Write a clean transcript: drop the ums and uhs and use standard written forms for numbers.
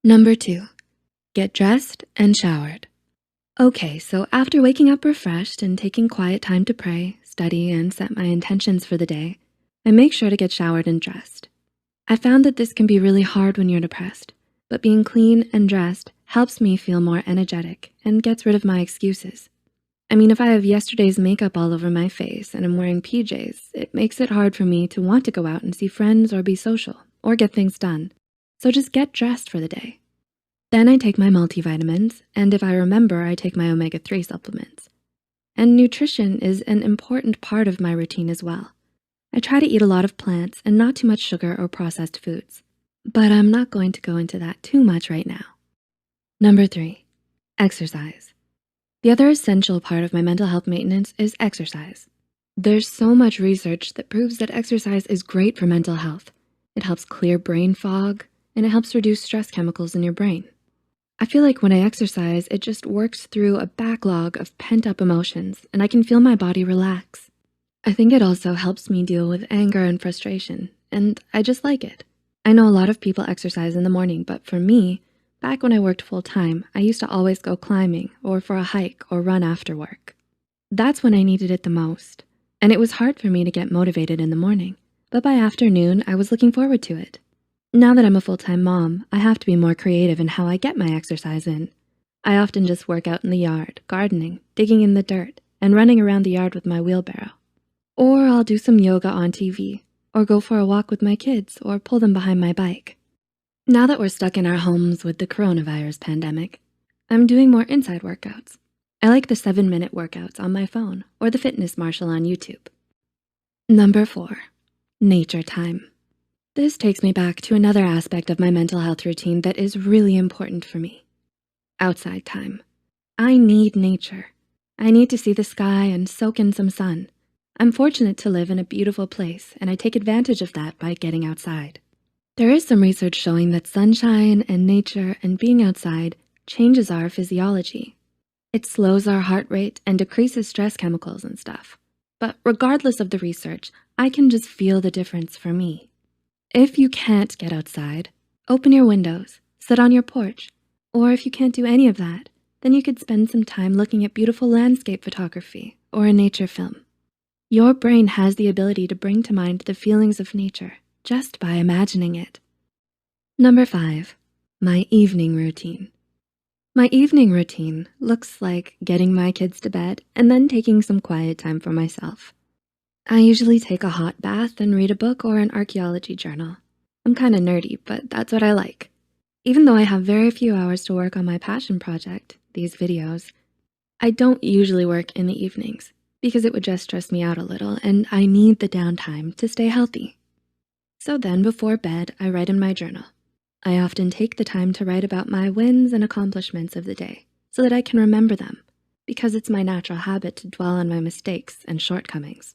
Number 2, get dressed and showered. Okay, so after waking up refreshed and taking quiet time to pray, study, and set my intentions for the day, I make sure to get showered and dressed. I found that this can be really hard when you're depressed, but being clean and dressed helps me feel more energetic and gets rid of my excuses. I mean, if I have yesterday's makeup all over my face and I'm wearing PJs, it makes it hard for me to want to go out and see friends or be social or get things done. So just get dressed for the day. Then I take my multivitamins, and if I remember, I take my omega-3 supplements. And nutrition is an important part of my routine as well. I try to eat a lot of plants and not too much sugar or processed foods, but I'm not going to go into that too much right now. Number 3, exercise. The other essential part of my mental health maintenance is exercise. There's so much research that proves that exercise is great for mental health. It helps clear brain fog, and it helps reduce stress chemicals in your brain. I feel like when I exercise, it just works through a backlog of pent-up emotions, and I can feel my body relax. I think it also helps me deal with anger and frustration, and I just like it. I know a lot of people exercise in the morning, but for me, back when I worked full-time, I used to always go climbing or for a hike or run after work. That's when I needed it the most, and it was hard for me to get motivated in the morning, but by afternoon, I was looking forward to it. Now that I'm a full-time mom, I have to be more creative in how I get my exercise in. I often just work out in the yard, gardening, digging in the dirt, and running around the yard with my wheelbarrow. Or I'll do some yoga on TV, or go for a walk with my kids, or pull them behind my bike. Now that we're stuck in our homes with the coronavirus pandemic, I'm doing more inside workouts. I like the 7-minute workouts on my phone or the Fitness Marshal on YouTube. Number 4, nature time. This takes me back to another aspect of my mental health routine that is really important for me. Outside time. I need nature. I need to see the sky and soak in some sun. I'm fortunate to live in a beautiful place, and I take advantage of that by getting outside. There is some research showing that sunshine and nature and being outside changes our physiology. It slows our heart rate and decreases stress chemicals and stuff. But regardless of the research, I can just feel the difference for me. If you can't get outside, open your windows, sit on your porch, or if you can't do any of that, then you could spend some time looking at beautiful landscape photography or a nature film. Your brain has the ability to bring to mind the feelings of nature just by imagining it. Number 5, my evening routine. My evening routine looks like getting my kids to bed and then taking some quiet time for myself. I usually take a hot bath and read a book or an archaeology journal. I'm kind of nerdy, but that's what I like. Even though I have very few hours to work on my passion project, these videos, I don't usually work in the evenings because it would just stress me out a little and I need the downtime to stay healthy. So then before bed, I write in my journal. I often take the time to write about my wins and accomplishments of the day so that I can remember them because it's my natural habit to dwell on my mistakes and shortcomings.